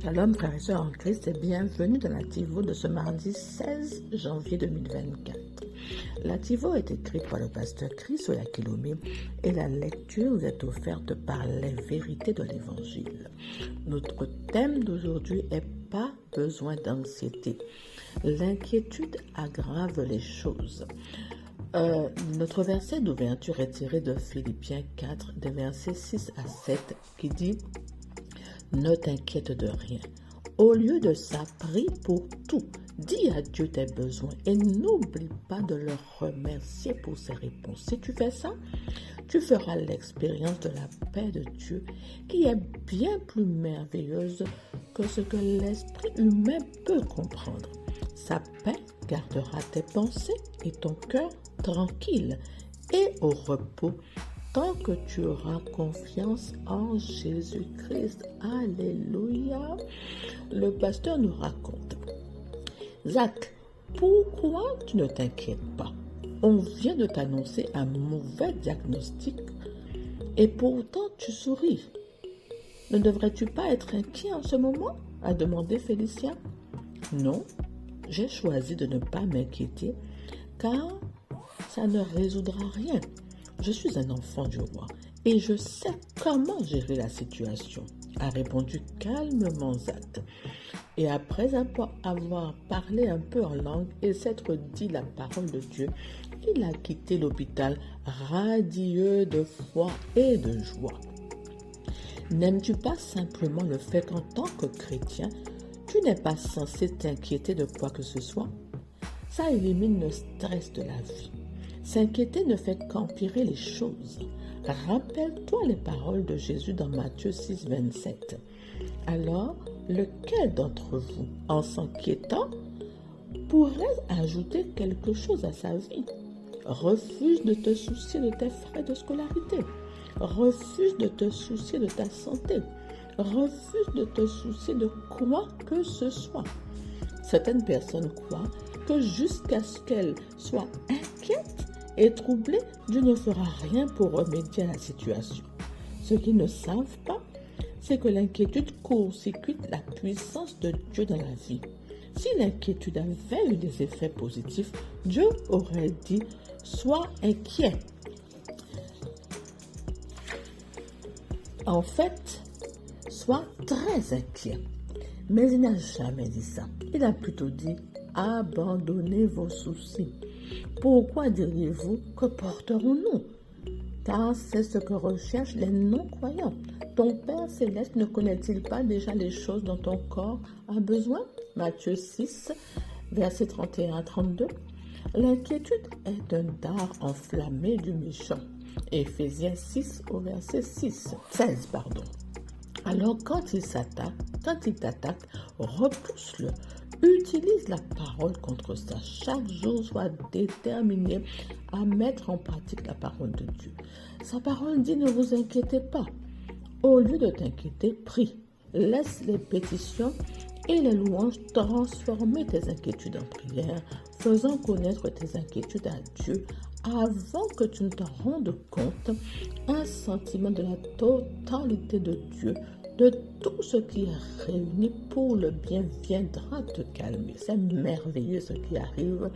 Shalom frères et sœurs en Christ et bienvenue dans la TIVO de ce mardi 16 janvier 2024. La TIVO est écrite par le pasteur Chris Oyakhilome et la lecture vous est offerte par les vérités de l'Évangile. Notre thème d'aujourd'hui est « Pas besoin d'anxiété ». L'inquiétude aggrave les choses. Notre verset d'ouverture est tiré de Philippiens 4, des versets 6 à 7, qui dit « Ne t'inquiète de rien. Au lieu de ça, prie pour tout. Dis à Dieu tes besoins et n'oublie pas de le remercier pour ses réponses. Si tu fais ça, tu feras l'expérience de la paix de Dieu qui est bien plus merveilleuse que ce que l'esprit humain peut comprendre. Sa paix gardera tes pensées et ton cœur tranquille et au repos tant que tu auras confiance en Jésus-Christ. Alléluia. Le pasteur nous raconte. Zach, pourquoi tu ne t'inquiètes pas? On vient de t'annoncer un mauvais diagnostic et pourtant tu souris. Ne devrais-tu pas être inquiet en ce moment? A demandé Félicien. Non, j'ai choisi de ne pas m'inquiéter car ça ne résoudra rien. Je suis un enfant du roi et je sais comment gérer la situation, a répondu calmement Zach. Et après avoir parlé un peu en langue et s'être dit la parole de Dieu, il a quitté l'hôpital radieux de foi et de joie. N'aimes-tu pas simplement le fait qu'en tant que chrétien, tu n'es pas censé t'inquiéter de quoi que ce soit? Ça élimine le stress de la vie. S'inquiéter ne fait qu'empirer les choses. Rappelle-toi les paroles de Jésus dans Matthieu 6, 27. Alors, lequel d'entre vous, en s'inquiétant, pourrait ajouter quelque chose à sa vie? Refuse de te soucier de tes frais de scolarité. Refuse de te soucier de ta santé. Refuse de te soucier de quoi que ce soit. Certaines personnes croient que jusqu'à ce qu'elles soient inquiètes et troublées, Dieu ne fera rien pour remédier à la situation. Ce qu'ils ne savent pas, c'est que l'inquiétude court-circuite la puissance de Dieu dans la vie. Si l'inquiétude avait eu des effets positifs, Dieu aurait dit « Sois inquiet ». En fait, sois très inquiet. Mais il n'a jamais dit ça. Il a plutôt dit « Abandonnez vos soucis ». Pourquoi diriez-vous que porterons-nous? Car c'est ce que recherchent les non-croyants. Ton Père Céleste ne connaît-il pas déjà les choses dont ton corps a besoin? Matthieu 6, versets 31 à 32. L'inquiétude est un dard enflammé du méchant. Éphésiens 6 au verset 16. Alors quand il t'attaque, repousse-le. Utilise la parole contre ça. Chaque jour, sois déterminé à mettre en pratique la parole de Dieu. Sa parole dit « Ne vous inquiétez pas ». Au lieu de t'inquiéter, prie. Laisse les pétitions et les louanges transformer tes inquiétudes en prière, faisant connaître tes inquiétudes à Dieu avant que tu ne te rendes compte. Un sentiment de la totalité de Dieu, de tout ce qui est réuni pour le bien viendra te calmer. C'est merveilleux ce qui arrive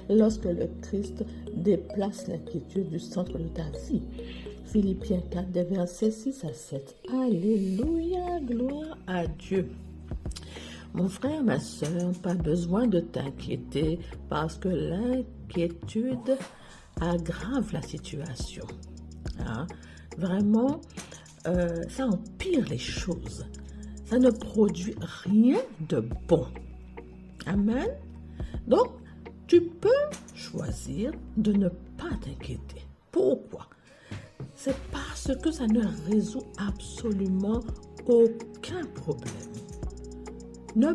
lorsque le Christ déplace l'inquiétude du centre de ta vie. Philippiens 4, des versets 6 à 7. Alléluia, gloire à Dieu. Mon frère, ma soeur, pas besoin de t'inquiéter parce que l'inquiétude aggrave la situation. Hein? Vraiment, ça empire les choses. Ça ne produit rien de bon. Amen. Donc, tu peux choisir de ne pas t'inquiéter. Pourquoi? C'est parce que ça ne résout absolument aucun problème. Ne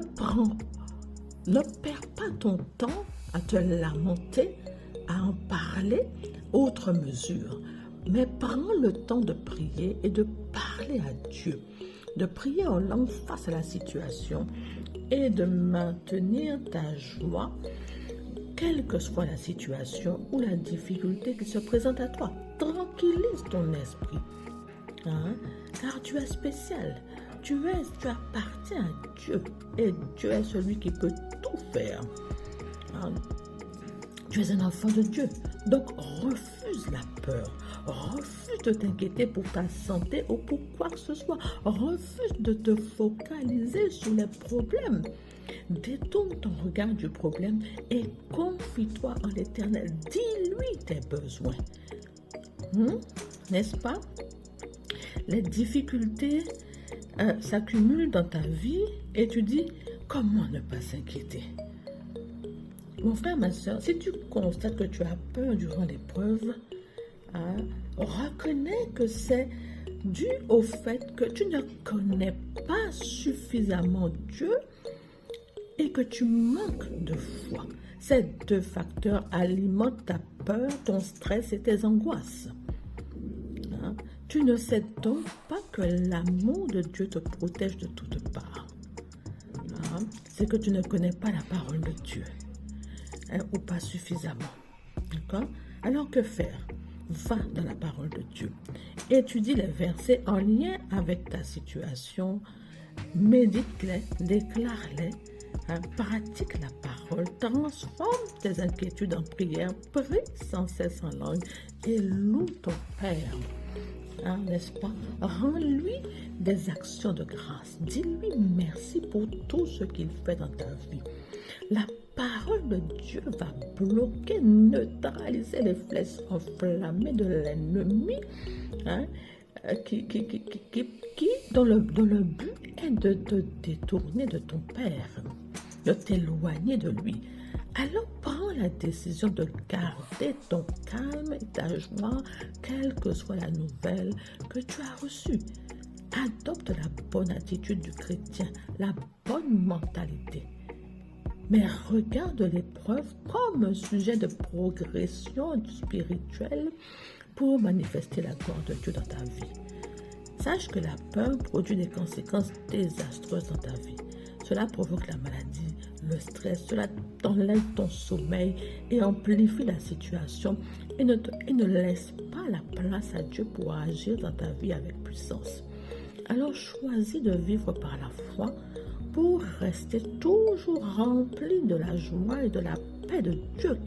perds pas ton temps à te lamenter, à en parler outre mesure. Mais prends le temps de prier et de parler à Dieu, de prier en langue face à la situation et de maintenir ta joie, quelle que soit la situation ou la difficulté qui se présente à toi. Tranquillise ton esprit, car tu es spécial. tu appartiens à Dieu. Et Dieu est celui qui peut tout faire. Hein? Tu es un enfant de Dieu. Donc, refuse la peur. Refuse de t'inquiéter pour ta santé ou pour quoi que ce soit. Refuse de te focaliser sur les problèmes. Détourne ton regard du problème et confie-toi en l'Éternel. Dis-lui tes besoins. N'est-ce pas? Les difficultés s'accumulent dans ta vie et tu dis, comment ne pas s'inquiéter? Mon frère, ma soeur, si tu constates que tu as peur durant l'épreuve, reconnais que c'est dû au fait que tu ne connais pas suffisamment Dieu et que tu manques de foi. Ces deux facteurs alimentent ta peur, ton stress et tes angoisses. Tu ne sais donc pas que l'amour de Dieu te protège de toutes parts. C'est que tu ne connais pas la parole de Dieu. Ou pas suffisamment. D'accord? Alors que faire? Va dans la parole de Dieu. Étudie les versets en lien avec ta situation. Médite-les, déclare-les. Pratique la parole. Transforme tes inquiétudes en prière. Prie sans cesse en langue. Et loue ton Père. N'est-ce pas? Rends-lui des actions de grâce. Dis-lui merci pour tout ce qu'il fait dans ta vie. La parole de Dieu va bloquer, neutraliser les flèches enflammées de l'ennemi, dont le but est de te détourner de ton Père, de t'éloigner de lui. Alors prends la décision de garder ton calme et ta joie, quelle que soit la nouvelle que tu as reçue. Adopte la bonne attitude du chrétien, la bonne mentalité. Mais regarde l'épreuve comme un sujet de progression spirituelle pour manifester la gloire de Dieu dans ta vie. Sache que la peur produit des conséquences désastreuses dans ta vie. Cela provoque la maladie, le stress, cela t'enlève ton sommeil et amplifie la situation et ne laisse pas la place à Dieu pour agir dans ta vie avec puissance. Alors choisis de vivre par la foi pour rester toujours rempli de la joie et de la paix de Dieu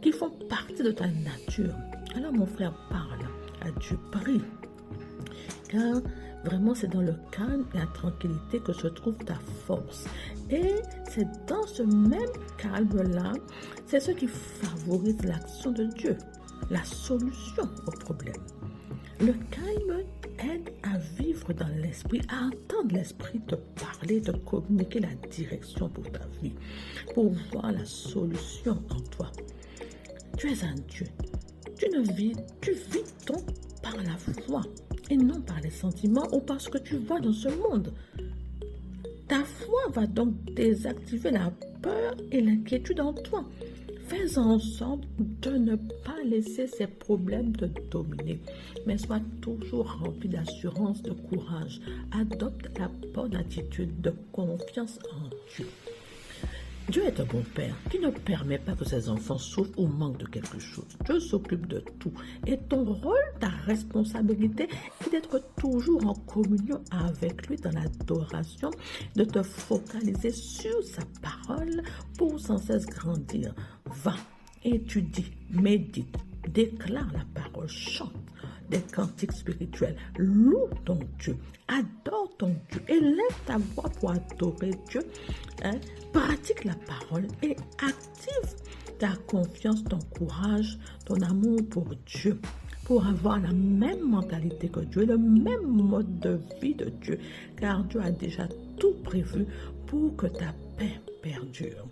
qui font partie de ta nature. Alors mon frère, parle à Dieu, prie. Car vraiment c'est dans le calme et la tranquillité que se trouve ta force. Et c'est dans ce même calme-là, c'est ce qui favorise l'action de Dieu, la solution au problème. Le calme aide à vivre dans l'esprit, à entendre l'esprit te parler, te communiquer la direction pour ta vie, pour voir la solution en toi. Tu es un Dieu. Tu vis donc par la foi et non par les sentiments ou par ce que tu vois dans ce monde. Ta foi va donc désactiver la peur et l'inquiétude en toi. Fais en sorte de ne pas laisser ces problèmes te dominer, mais sois toujours rempli d'assurance, de courage. Adopte la bonne attitude de confiance en Dieu. Dieu est un bon père qui ne permet pas que ses enfants souffrent ou manquent de quelque chose. Dieu s'occupe de tout. Et ton rôle, ta responsabilité est d'être toujours en communion avec lui dans l'adoration, de te focaliser sur sa parole pour sans cesse grandir. Va, étudie, médite, déclare la parole, chante des cantiques spirituels, loue ton Dieu, adore ton Dieu, élève ta voix pour adorer Dieu, pratique la parole et active ta confiance, ton courage, ton amour pour Dieu, pour avoir la même mentalité que Dieu, le même mode de vie de Dieu, car Dieu a déjà tout prévu pour que ta paix perdure.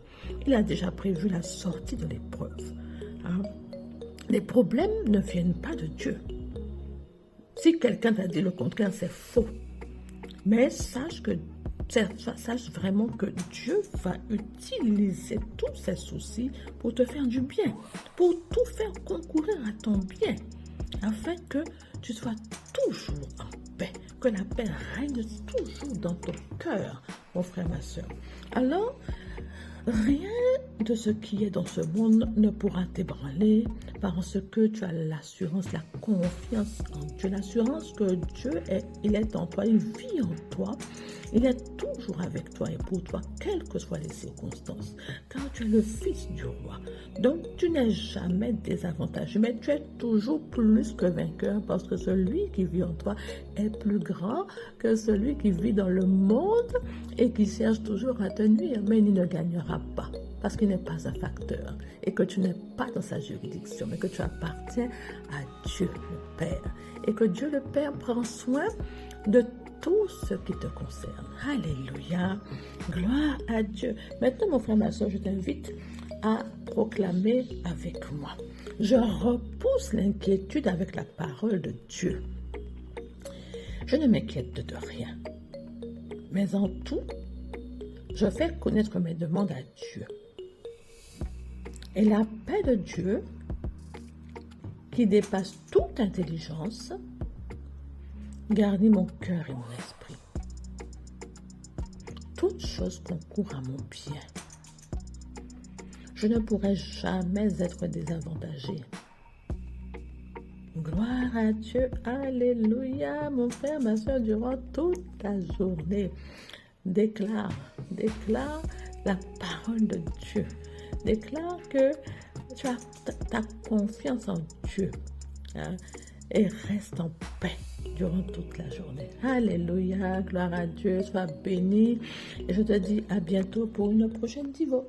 Il a déjà prévu la sortie de l'épreuve. Les problèmes ne viennent pas de Dieu. Si quelqu'un t'a dit le contraire, c'est faux. Mais sache vraiment que Dieu va utiliser tous ces soucis pour te faire du bien, pour tout faire concourir à ton bien, afin que tu sois toujours en paix, que la paix règne toujours dans ton cœur, mon frère, ma soeur. Alors, Rien de ce qui est dans ce monde ne pourra t'ébranler parce que tu as l'assurance, la confiance en Dieu, l'assurance que Dieu est, il est en toi, il vit en toi, il est toujours avec toi et pour toi, quelles que soient les circonstances, car tu es le fils du roi. Donc tu n'es jamais désavantagé, mais tu es toujours plus que vainqueur parce que celui qui vit en toi est plus grand que celui qui vit dans le monde et qui cherche toujours à te nuire, mais il ne gagnera pas parce qu'il n'est pas un facteur et que tu n'es pas dans sa juridiction, mais que tu appartiens à Dieu le Père et que Dieu le Père prend soin de tout ce qui te concerne. Alléluia, gloire à Dieu. Maintenant, mon frère, ma soeur, je t'invite à proclamer avec moi. Je repousse l'inquiétude avec la parole de Dieu. Je ne m'inquiète de rien, mais en tout, je fais connaître mes demandes à Dieu. Et la paix de Dieu, qui dépasse toute intelligence, garde mon cœur et mon esprit. Toute chose concourt à mon bien. Je ne pourrai jamais être désavantagé. Gloire à Dieu, alléluia, mon frère, ma soeur, durant toute la journée. Déclare la parole de Dieu. Déclare que tu as ta confiance en Dieu, hein, et reste en paix durant toute la journée. Alléluia, gloire à Dieu, sois béni. Et je te dis à bientôt pour une prochaine Divo.